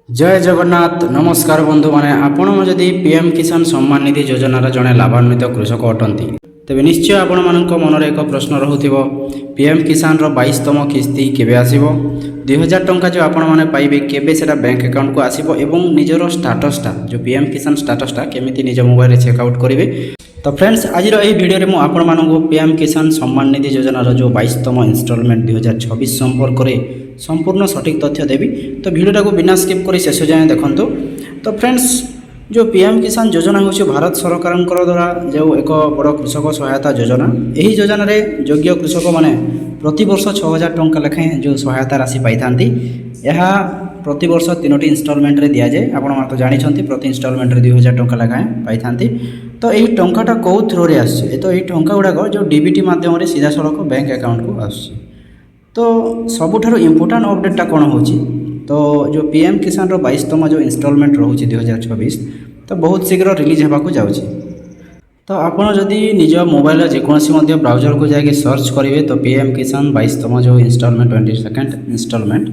जय जगन्नाथ नमस्कार बंधु माने आपण जदि पीएम किसान सम्मान निधि योजनार जड़े लाभान्वित कृषक अटंती तेबे निश्चय आपण मानक मनरे एक प्रश्न रहुथिबो पीएम किसान रो 22तम किस्ती केबे आसीबो 2000 टंका जो आपण माने पाइबे केबे सेटा बैंक अकाउंट को आसीबो एवं निजरो स्टेटसटा जो पीएम किसान स्टेटसटा केमिति निज मोबाइल रे चेक आउट करिवे। तो फ्रेंड्स आज एही वीडियो रे मु आपण मानक पीएम किसान सम्मान निधि योजनार जो 22तम इंस्टॉलमेंट 2026 संपर्क रे संपूर्ण सठिक तथ्य देवी। तो वीडियोटा को बिना स्किप कर शेष जाए देखो। तो फ्रेंड्स जो पीएम किसान योजना हूँ भारत सरकार द्वारा जो एक बड़ कृषक सहायता योजना यही योजन योग्य कृषक मैंने प्रति वर्ष 6000 टंका लेखाएं जो सहायता राशि पाई था यह प्रति वर्ष 3टी इंस्टॉलमेंट रे दिया जाए। आपण तो जानते प्रति इंस्टॉलमेंट रे 2000 टंका लेखाएं पाई था। तो यही टंकाटा कौ थ्रो आसছে तो यही टंका गुड़ाक जो डीबीटी माध्यम सीधा सड़क बैंक अकाउंट को आसছে। तो सबुठार इम्पोर्टाट अपडेटा कौन हो तो जो पीएम किसान रो 22तम जो इंस्टॉलमेंट रोचे 2026 तो बहुत शीघ्र रिलीज होगा जाऊँगी। तो आपड़ जदि निज मोबाइल जेकोसी ब्राउजर को जाके सर्च करेंगे तो पीएम किसान 22तम जो इंस्टॉलमेंट 22nd इंस्टॉलमेंट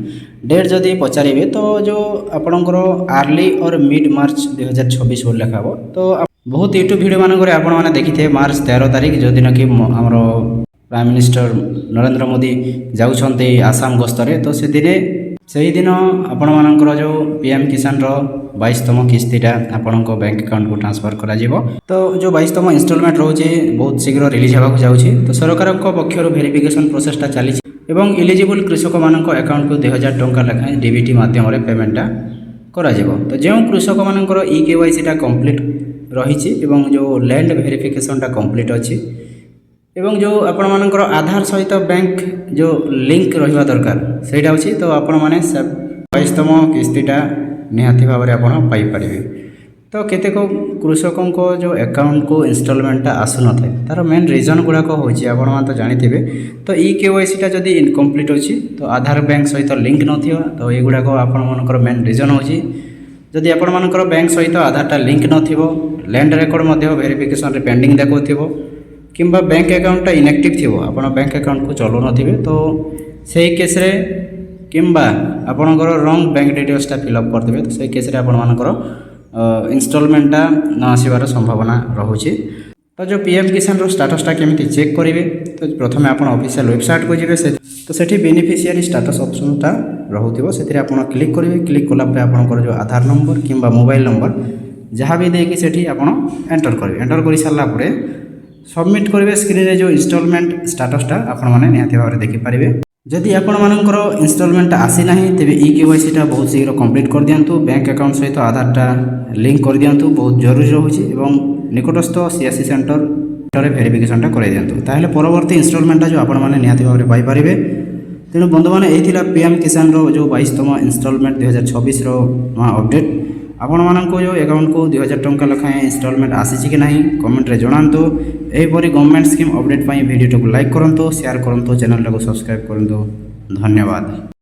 डेट जदि पचारे तो जो आपणकर आर्ली और मिड मार्च 2026 बोल लिखा हो। तो बहुत यूट्यूब वीडियो मानक आपने देखी थे मार्च 13 तारीख जो दिन कि आमर प्राइम मिनिस्टर नरेंद्र मोदी जाउछन्ते आसाम गस्तरे तो से दिन आपण मानकर जो पीएम किसान रो 22तम किस्तीटा आपण बैंक अकाउंट को ट्रांसफर करा जिवो। तो जो 22तम इंस्टॉलमेंट रोचे बहुत शीघ्र रिलीज होगा जाउछि। तो सरकार पक्षर वेरिफिकेशन प्रोसेसटा चली एवं इलिजिबल कृषक मानक अकाउंट को 2000 टंका लेखाएं डीबीटी माध्यम पेमेंटा करा जिवो। तो जो कृषक मानकर केवाईसीटा कंप्लीट रही एवं जो लैंड वेरिफिकेशनटा कंप्लीट अच्छी एवं जो आपण मानकर आधार सहित बैंक जो लिंक रहिबा दरकार सेटा अछि। तो आपण माने 22तम किस्तीटा निहाती भाव आपण पाई परिबे। तो केतेक कृषकों को जो अकाउंट को इंस्टॉलमेंटा आसु न थाए तार मेन रीजन गुड़ाक होछि आपण मान तो जानिथिबे। तो केवाईसीटा जदि इनकम्प्लीट अछि तो आधार बैंक सहित लिंक नथिबा तो ए गुड़ाक आपण मानकर मेन रीजन होछि। जदि आपण मानकर बैंक सहित आधारटा लिंक नथिबो लैंड रेकॉर्ड मध्ये वेरिफिकेशन रे पेंडिंग देखौथिबो किंबा बैंक अकाउंटा इनएक्टिव थी आपण बैंक अकाउंट को चलो नथिबे तो सही केस रे किंबा आपणकर रंग बैंक डिटेल्सटा फिलअप करदेबे तो सही केस रे आपण मानकर इंस्टॉलमेंटा न आसीबार संभावना रहुछि। तो जो पीएम किसान रो स्टेटसटा केमिति चेक करिवे तो प्रथमे आपण ऑफिशियल वेबसाइट को जिवे तो सेठी बेनिफिशियरी स्टेटस ऑप्शनटा रहुथिबो सेठी आपण क्लिक करिवे। क्लिक कला परे आपणकर जो आधार नंबर किंबा मोबाइल नंबर जहाँ भी देकी सेठी आपण एंटर करिवे। एंटर करि सारला परे सबमिट करेंगे स्क्रीन रे जो इंस्टॉलमेंट स्टेटसटा आपण माने निहाती भाव देखि पारिबे। जदि आपण मानकर इंस्टॉलमेंट आसी नाही तेबे केवाईसीटा बहुत शीघ्र कंप्लीट कर दियंतु बैंक अकाउंट सहित आधारटा लिंक कर दियंतु बहुत जरूरी रहउछि एवं निकटस्थ सीएससी सेंटर रे वेरिफिकेशनटा कराइ दियंतु ताहेले परवर्ती इंस्टॉलमेंटा जो आपण माने निहाती भाव पाई पारिबे। तेणु बंधु माने एही थिला पीएम किसान रो जो 22तम इंस्टॉलमेंट 2026 रो अपडेट। आपण मानक जो अकाउंट को 2000 टंका लेखाएं इंस्टॉलमेंट आसी कि नहीं कमेंट रे जणांतु। एहीपरि गवर्नमेंट स्कीम अपडेट पाई वीडियो को लाइक करंतु शेयर करंतु चैनल को सब्सक्राइब करंतु। धन्यवाद।